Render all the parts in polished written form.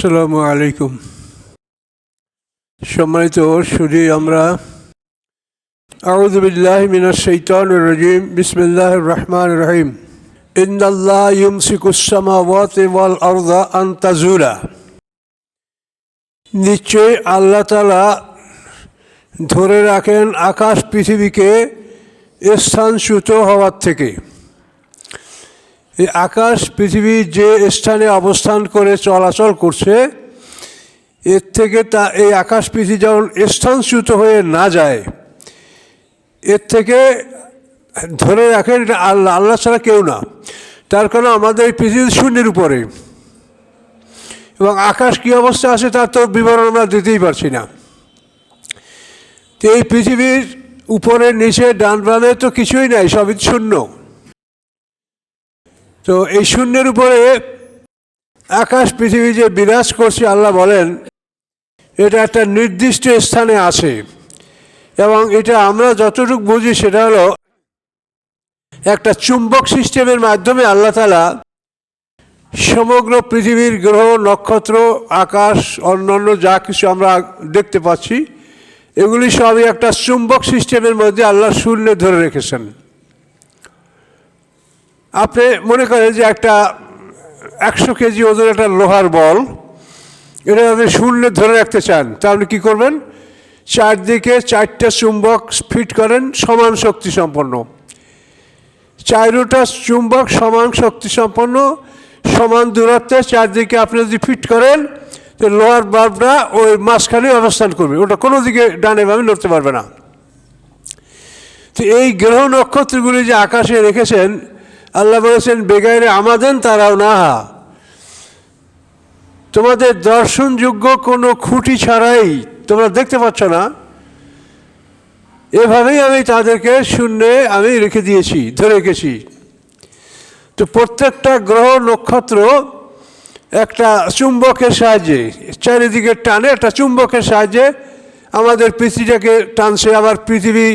আসসালামু আলাইকুম। সম্মানিত শুধু আমরা আউযু বিল্লাহি মিনাশ শাইতানির রাজিম বিসমিল্লাহির রহমানির রহিম ইন্নাল্লাহা ইউমসিকুস সামাওয়াতি ওয়াল আরদা আন তাজুলা। নিশ্চয়ই আল্লাহ তাআলা ধরে রাখেন আকাশ পৃথিবীকে স্থানচ্যুত হওয়ার থেকে। এই আকাশ পৃথিবীর যে স্থানে অবস্থান করে চলাচল করছে এর থেকে এই আকাশ পৃথিবী যেমন স্থানচ্যুত হয়ে না যায়, এর থেকে ধরে রাখেন এটা আল্লাহ, আল্লাহ ছাড়া কেউ না। তার কারণ আমাদের এই পৃথিবী শূন্যের উপরে, এবং আকাশ কী অবস্থা আছে তার তো বিবরণ আমরা দিতেই পারছি না। তো এই পৃথিবীর উপরে নিচে ডান বামে তো কিছুই নাই, সবই শূন্য। তো এই শূন্যের উপরে আকাশ পৃথিবী যে বিরাজ করছে, আল্লাহ বলেন এটা একটা নির্দিষ্ট স্থানে আছে, এবং এটা আমরা যতটুকু বুঝি সেটা হলো একটা চুম্বক সিস্টেমের মাধ্যমে আল্লাহ তাআলা সমগ্র পৃথিবীর গ্রহ নক্ষত্র আকাশ অন্যান্য যা কিছু আমরা দেখতে পাচ্ছি এগুলি সবই একটা চুম্বক সিস্টেমের মধ্যে আল্লাহ শূন্যে ধরে রেখেছেন। আপনি মনে করেন যে একটা 100 কেজি ওজন একটা লোহার বল, এটা আপনি শূন্যে ধরে রাখতে চান, তাহলে কী করবেন? চারদিকে 4টা চুম্বক ফিট করেন সমান শক্তি সম্পন্ন, 4টা চুম্বক সমান শক্তি সম্পন্ন, সমান দূরত্বে চারদিকে আপনি যদি ফিট করেন তো লোহার বাল্বটা ওই মাঝখানে অবস্থান করবে, ওটা কোনো দিকে ডানে বামে নড়তে পারবে না। তো এই গ্রহ নক্ষত্রগুলি যে আকাশে রেখেছেন, আল্লাহ বলেছেন বেগাইরে আমাদেন তারাও না, তোমাদের দর্শনযোগ্য কোনো খুঁটি ছাড়াই তোমরা দেখতে পাচ্ছ না, এভাবেই আমি তাদেরকে শূন্যে আমি রেখে দিয়েছি, ধরে রেখেছি। তো প্রত্যেকটা গ্রহ নক্ষত্র একটা চুম্বকের সাহায্যে চারিদিকে টানে, একটা চুম্বকের সাহায্যে আমাদের পৃথিবীটাকে টানছে, আবার পৃথিবী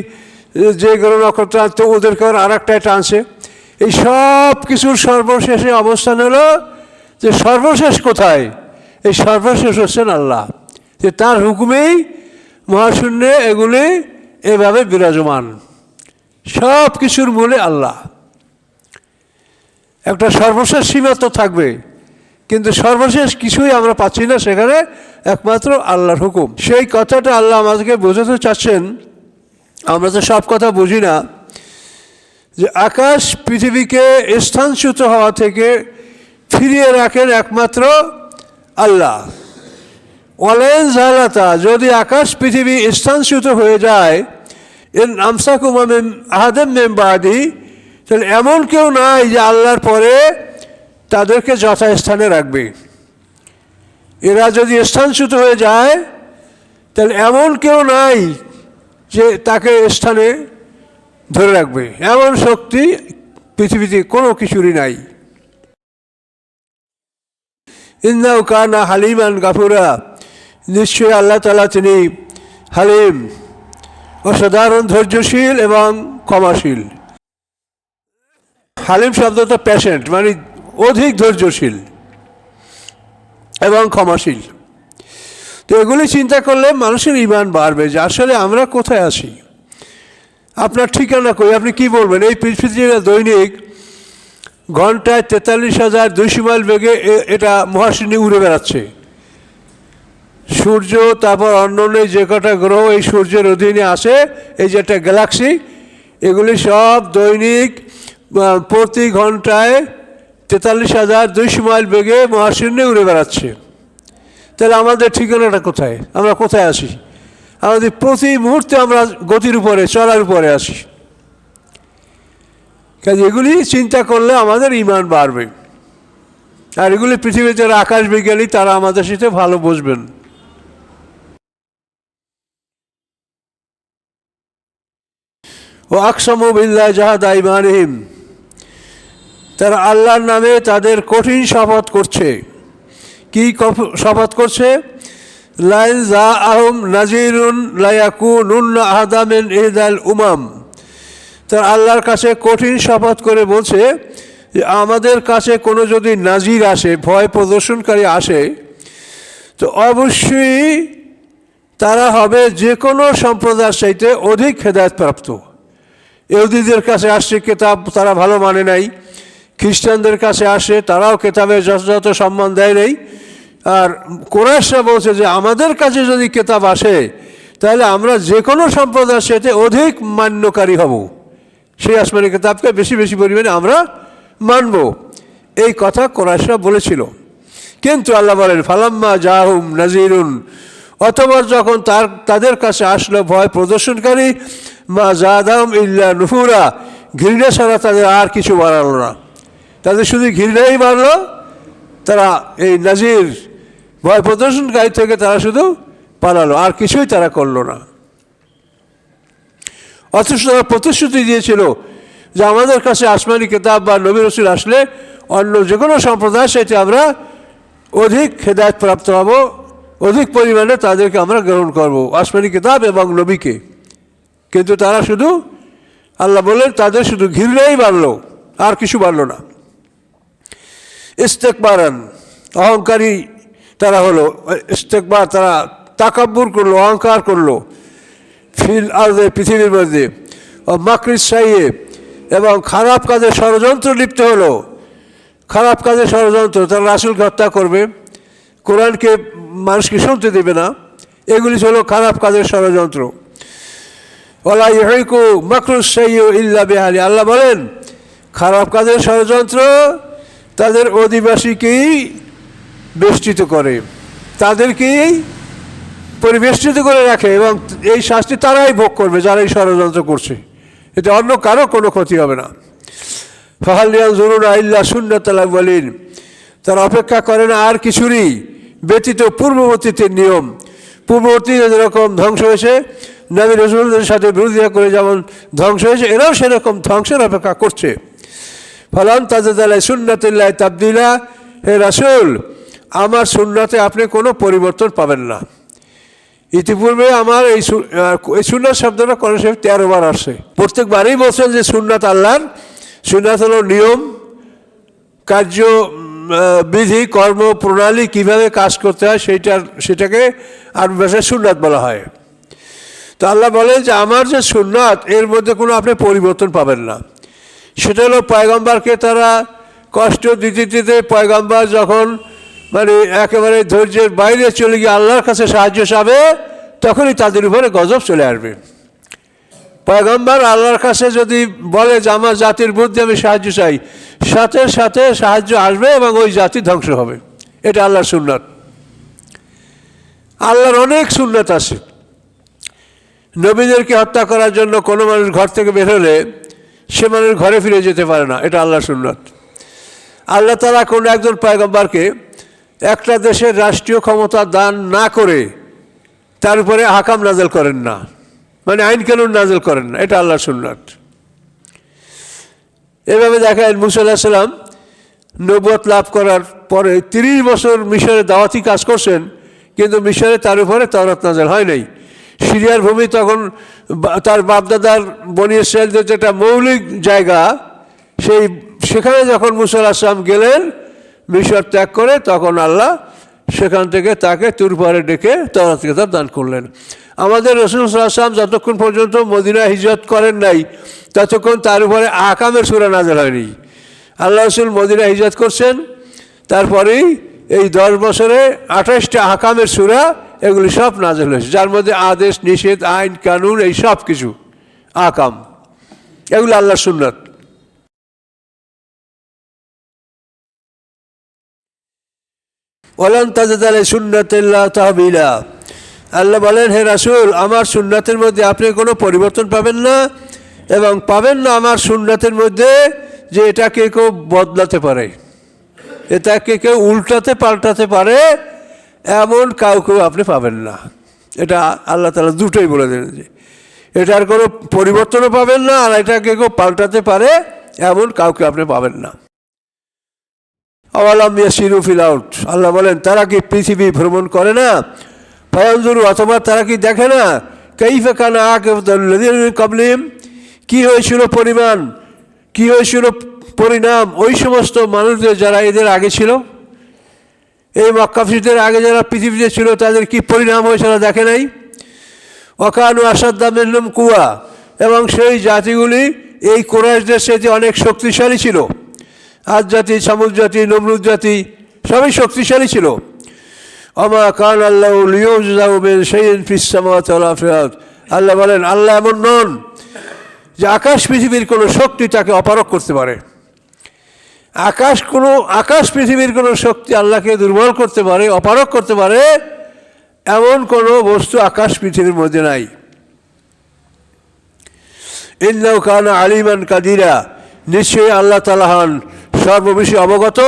যে গ্রহ নক্ষত্র তো ওদেরকে আর একটাই টানছে। এই সব কিছুর সর্বশেষে অবস্থান হলো যে সর্বশেষ কোথায়? এই সর্বশেষ হচ্ছেন আল্লাহ, যে তার হুকুমেই মহাশূন্যে এগুলি এভাবে বিরাজমান। সব কিছুর মূলে আল্লাহ। একটা সর্বশেষ সীমা তো থাকবে, কিন্তু সর্বশেষ কিছুই আমরা পাচ্ছি না, সেখানে একমাত্র আল্লাহর হুকুম। সেই কথাটা আল্লাহ আমাদেরকে বোঝাতে চাচ্ছেন। আমরা তো সব কথা বুঝি না, যে আকাশ পৃথিবীকে স্থানচ্যুত হওয়া থেকে ফিরিয়ে রাখেন একমাত্র আল্লাহ। ওয়ালেন জালাতা, যদি আকাশ পৃথিবী স্থানচ্যুত হয়ে যায়, এর আমসাকুম মিন আহাদিম মিন বাদি, তাহলে এমন কেউ নাই যে আল্লাহর পরে তাদেরকে যথাস্থানে রাখবে। এরা যদি স্থানচ্যুত হয়ে যায় তাহলে এমন কেউ নাই যে তাকে স্থানে ধরে রাখবে, এমন শক্তি পৃথিবীতে কোনো কিছুরই নাই। ইন্নাহু কানা হালিমান গাফুরা, নিশ্চয়ই আল্লাহ তাআলা তিনি হালিম, অসাধারণ ধৈর্যশীল এবং ক্ষমাশীল। হালিম শব্দটা পেশেন্ট, মানে অধিক ধৈর্যশীল এবং ক্ষমাশীল। তো এগুলি চিন্তা করলে মানুষের ঈমান বাড়বে যে আসলে আমরা কোথায় আছি, আপনার ঠিকানা কই, আপনি কি বলবেন? এই পৃথিবীতে দৈনিক ঘন্টায় 43,200 মাইল বেগে এটা মহাশূন্যে উড়ে বেড়াচ্ছে। সূর্য, তারপর অন্যান্য যে কটা গ্রহ এই সূর্যের অধীনে আসে, এই যে একটা গ্যালাক্সি, এগুলি সব দৈনিক প্রতি ঘন্টায় 43,200 মাইল বেগে মহাশূন্যে উড়ে বেড়াচ্ছে। তাহলে আমাদের ঠিকানাটা কোথায়? আমরা কোথায় আছি? আমাদের প্রতি মুহূর্তে আমরা গতির উপরে, চলার উপরে আছি। কাজে এগুলি চিন্তা করলে আমাদের ঈমান বাড়বে, আর এগুলি পৃথিবীর যারা আকাশ বিজ্ঞানী তারা আমাদের সাথে ভালো বুঝবেন। ও আকসামু বিল্লাহি জাহাদা ঈমানিহিম, তারা আল্লাহর নামে তাদের কঠিন শপথ করছে। কি শপথ করছে? লাইন জাআহুম নাযীরুন লা ইয়াকুনুন্না আহাদা মিন ইহদাল উমাম, তারা আল্লাহর কাছে কঠিন শপথ করে বলছে যে আমাদের কাছে কোনো যদি নাজির আসে, ভয় প্রদর্শনকারী আসে, তো অবশ্যই তারা হবে যে কোনো সম্প্রদায়ের চাইতে অধিক হেদায়েতপ্রাপ্ত। ইহুদিদের কাছে আসছে কেতাব, তারা ভালো মানে নাই। খ্রিস্টানদের কাছে আসে, তারাও কেতাবের যথাযথ সম্মান দেয় নাই। আর কুরাইশরা বলছে যে আমাদের কাছে যদি কেতাব আসে তাহলে আমরা যে কোনো সম্প্রদায়ের সাথে অধিক মান্যকারী হব, সেই আসমানি কেতাবকে বেশি বেশি পরিমাণে আমরা মানব। এই কথা কুরাইশরা বলেছিল। কিন্তু আল্লাহ বলেন ফালাম্মা জাহুম নাজিরুন, অতঃপর যখন তাদের কাছে আসলো ভয় প্রদর্শনকারী, মা জাদাহুম ইল্লা নুফুরা, ঘৃণা ছাড়া তাদের আর কিছু বাড়ালো না। তাদের শুধু ঘৃণাই বাড়লো, তারা এই নাজির ভয় প্রদর্শনকারী থেকে তারা শুধু পালালো, আর কিছুই তারা করলো না। অথচ তারা প্রতিশ্রুতি দিয়েছিল যে আমাদের কাছে আসমানি কিতাব বা নবী রাসূল আসলে অন্য যে কোনো সম্প্রদায়ের সাথে আমরা অধিক হেদায়েত প্রাপ্ত হব, অধিক পরিমাণে তাদেরকে আমরা গ্রহণ করব, আসমানি কিতাব এবং নবীকে। কিন্তু তারা শুধু, আল্লাহ বলেন, তাদের শুধু ঘৃণাই বাড়লো, আর কিছু বাড়লো না। ইস্তেকবারান, অহংকারী তারা হলো। ইস্তেকবার, তারা তাকাব্বুর করলো, অহংকার করলো। ফিল আরদে, পৃথিবীর মধ্যে। ও মাকরিস সাইয়ে, এবং খারাপ কাজে ষড়যন্ত্র লিপ্ত হলো। খারাপ কাজে ষড়যন্ত্র, তারা রাসূলকে হত্যা করবে, কোরআনকে মানুষকে শুনতে দেবে না, এগুলি হলো খারাপ কাজের ষড়যন্ত্র। ওয়ালা ইয়াহিকু মাকরুস সাইয়্যু ইল্লা বিআহলি, আল্লাহ বলেন খারাপ কাজের ষড়যন্ত্র তাদের অধিবাসীকেই বেষ্টিত করে, তাদেরকেই পরিবেষ্টিত করে রাখে, এবং এই শাস্তি তারাই ভোগ করবে যারা এই ষড়যন্ত্র করছে। এতে অন্য কারো কোনো ক্ষতি হবে না। ফাহাল ইয়ানজুরুনা ইল্লা সুন্নাতাল আউয়ালিন, তারা অপেক্ষা করে না আর কিছুরই ব্যতীত পূর্ববর্তীদের নিয়ম। পূর্ববর্তীদের যেরকম ধ্বংস হয়েছে, নবী রাসূলদের সাথে বিরোধিতা করে যেমন ধ্বংস হয়েছে, এরাও সেরকম ধ্বংসের অপেক্ষা করছে। ফালান তাজিদ আলাই সুন্নাতিল্লাহি তাবদীলা, হে রাসূল আমার সুন্নাতে আপনি কোনো পরিবর্তন পাবেন না। ইতিপূর্বে আমার এই সুন্নাত শব্দটা কোরআন শরীফে 13 বার আসছে। প্রত্যেকবারই বলছেন যে সুন্নাত আল্লাহর, সুন্নাত হলো নিয়ম, কার্য, বিধি, কর্ম প্রণালী, কীভাবে কাজ করতে হয় সেটাকে আরবি ভাষায় সুন্নাত বলা হয়। তো আল্লাহ বলেন যে আমার যে সুন্নাত, এর মধ্যে কোনো আপনি পরিবর্তন পাবেন না। সেটা হলো পয়গম্বরকে তারা কষ্ট দিতে দিতে পয়গম্বর যখন মানে একেবারে ধৈর্যের বাইরে চলে গিয়ে আল্লাহর কাছে সাহায্য চাবে, তখনই তাদের উপরে গজব চলে আসবে। পয়গম্বর আল্লাহর কাছে যদি বলে যে আমার জাতির বুদ্ধি আমি সাহায্য চাই, সাথে সাথে সাহায্য আসবে এবং ওই জাতি ধ্বংস হবে। এটা আল্লাহর সুন্নাত। আল্লাহর অনেক সুন্নাত আছে। নবীদেরকে হত্যা করার জন্য কোনো মানুষ ঘর থেকে বের হলে সে মানুষ ঘরে ফিরে যেতে পারে না, এটা আল্লাহর সুন্নাত। আল্লাহ তাআলা কোনো একজন পয়গম্বরকে একটা দেশের রাষ্ট্রীয় ক্ষমতা দান না করে তার উপরে আহকাম নাযিল করেন না, মানে আইন কানুন নাযিল করেন না, এটা আল্লাহর সুন্নাত। এভাবে দেখেন মুসা আলাইহিস সালাম নবুয়ত লাভ করার পরে 30 বছর মিশরে দাওয়াতি কাজ করছেন, কিন্তু মিশরে তার উপরে তাওরাত নাযিল হয় নাই। সিরিয়ার ভূমি তখন তার বাপদাদার বনি ইসরায়েলদের যেটা মৌলিক জায়গা, সেখানে যখন মুসা আলাইহিস সালাম গেলেন মিশর ত্যাগ করে, তখন আল্লাহ সেখান থেকে তাকে তুর পাহাড়ে ডেকে তাওরাত কিতাব দান করলেন। আমাদের রাসূল সাল্লাল্লাহু আলাইহি ওয়াসাল্লাম যতক্ষণ পর্যন্ত মদিনা হিজরত করেন নাই ততক্ষণ তার উপরে আহকামের সূরা নাযিল হয়নি। আল্লাহ রাসূল মদিনা হিজরত করছেন, তারপরেই এই 10 বছরে 28টা আহকামের সূরা, এগুলি সব নাযিল হয়েছে, যার মধ্যে আদেশ, নিষেধ, আইন কানুন, এই সব কিছু আহকাম, এগুলো আল্লাহর সুন্নাত। ওয়ালান তাজিদ আলাই সুন্নাতিল্লাহি তাহবিলা, আল্লাহ বলেন হে রাসূল আমার সুন্নাতের মধ্যে আপনি কোনো পরিবর্তন পাবেন না, এবং পাবেন না আমার সুন্নাতের মধ্যে যে এটাকে কেউ বদলাতে পারে, এটাকে কেউ উল্টাতে পাল্টাতে পারে, এমন কাউকেও আপনি পাবেন না। এটা আল্লাহ তাআলা দুটোই বলে দেন যে এটার কোনো পরিবর্তনও পাবেন না, আর এটাকে কেউ পাল্টাতে পারে এমন কাউকে আপনি পাবেন না। আওয়ালাম ইয়াসিরু ফিল আরদ, আল্লাহ বলেন তারা কি পৃথিবী ভ্রমণ করে না? ফায়ানজুরু, অথবা তারা কি দেখে না? কাইফা কানা আকিবাতুল্লাযিনা মিন ক্বাবলিহিম, কি হয়েছিল পরিণাম ওই সমস্ত মানুষদের যারা এদের আগে ছিল। এই মক্কাফিরদের আগে যারা পৃথিবীতে ছিল তাদের কি পরিণাম হয়েছিল দেখে নাই? ওয়াকানু আসাদ্দা মিনহুম কুওয়া, এবং সেই জাতিগুলি এই কুরাইশদের সাথে অনেক শক্তিশালী ছিল। আদ জাতি, সামুদ জাতি, নমরুদ জাতি সবই শক্তিশালী ছিল। ওমা কান আল্লাহু লিইউজিজাহু মিন শাইইন ফিস সামাওয়াতি ওয়াল আরদ, আল্লাহ বলেন আল্লাহ এমন নন যে আকাশ পৃথিবীর কোনো শক্তি তাকে অপারগ করতে পারে। আকাশ পৃথিবীর কোনো শক্তি আল্লাহকে দুর্বল করতে পারে, অপারগ করতে পারে, এমন কোনো বস্তু আকাশ পৃথিবীর মধ্যে নাই। ইন্নাহু কানা আলিমান কাদিরা, নিশ্চয়ই আল্লাহ তাআলা হন সর্ববিষয়ে অবগত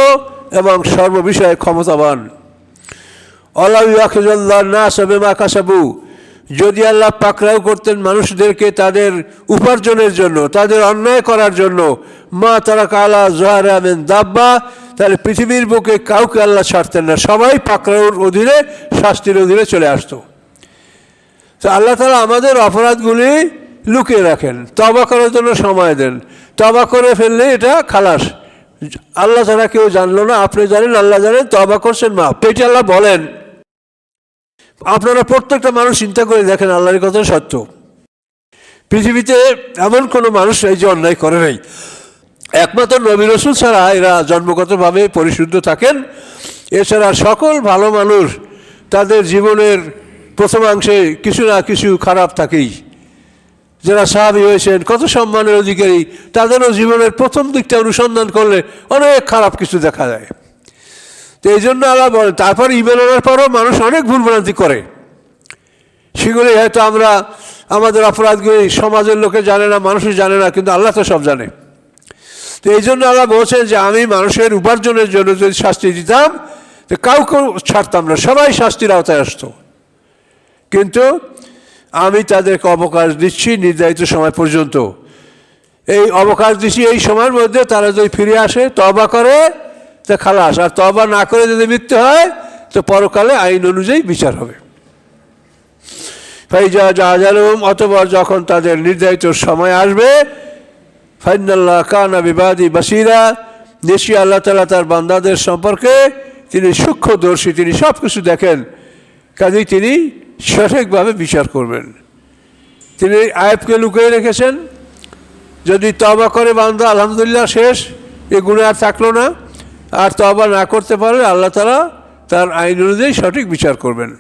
এবং সর্ববিষয়ে ক্ষমতাবান। ওয়ালাউ ইয়াখিযুল্লাহু নাস বিমা কাসাবু, যদি আল্লাহ পাকড়াও করতেন মানুষদেরকে তাদের উপার্জনের জন্য, তাদের অন্যায় করার জন্য, মা তারাকা আলা যুহারিহা মিন দাব্বা, তাহলে পৃথিবীর বুকে কাউকে আল্লাহ ছাড়তেন না, সবাই পাকড়াওর অধীনে, শাস্তির অধীনে চলে আসতো। তো আল্লাহ তাআলা আমাদের অপরাধগুলি লুকিয়ে রাখেন, তওবা করার জন্য সময় দেন। তওবা করে ফেললে এটা খালাস, আল্লাহ ছাড়া কেউ জানলো না, আপনি জানেন, আল্লাহ জানেন, তওবা করছেন, মাফ। এটি আল্লাহ বলেন। আপনারা প্রত্যেকটা মানুষ চিন্তা করে দেখেন, আল্লাহর কথা সত্য। পৃথিবীতে এমন কোনো মানুষ এই যে অন্যায় করে নাই, একমাত্র নবী রাসূল ছাড়া এরা জন্মগতভাবে পরিশুদ্ধ থাকেন। এছাড়া সকল ভালো মানুষ তাদের জীবনের প্রথমাংশে কিছু না কিছু খারাপ থাকেই। যারা সাহাবী হয়েছেন, কত সম্মানের অধিকারী, তাদেরও জীবনের প্রথম দিকটা অনুসন্ধান করলে অনেক খারাপ কিছু দেখা যায়। তো এই জন্য আল্লাহ বলেন, তারপর ঈমান আনার পরও মানুষ অনেক ভুলভ্রান্তি করে, সেগুলি হয়তো আমরা আমাদের অপরাধগুলি সমাজের লোকে জানে না, মানুষই জানে না, কিন্তু আল্লাহ তো সব জানে। তো এই জন্য আল্লাহ বলছেন যে আমি মানুষের উপার্জনের জন্য যদি শাস্তি দিতাম তো কাউকে ছাড়তাম না, সবাই শাস্তির আওতায় আসতো। কিন্তু আমি তাদেরকে অবকাশ দিচ্ছি নির্ধারিত সময় পর্যন্ত। এই অবকাশ দিচ্ছি, এই সময়ের মধ্যে তারা যদি ফিরে আসে, তওবা করে, তা খালাস। আর তওবা না করে যদি মৃত্যু হয় তো পরকালে আইন অনুযায়ী বিচার হবে। ফাইজা জাআজালুহুম, অতঃপর যখন তাদের নির্ধারিত সময় আসবে, ফাইনাল্লাহ কানা বিবাদি বাসীরা, নিশ্চয়ই আল্লাহ তাআলা তার বান্দাদের সম্পর্কে তিনি সূক্ষ্মদর্শী, তিনি সব কিছু দেখেন, কাজেই তিনি সঠিকভাবে বিচার করবেন। তিনি আয়াতকে লুকিয়ে রেখেছেন, যদি তওবা করে বান্দা আলহামদুলিল্লাহ শেষ, এ গুণে আর থাকলো না। আর তওবা না করতে পারলে আল্লাহ তাআলা তার আইন অনুযায়ী সঠিক বিচার করবেন।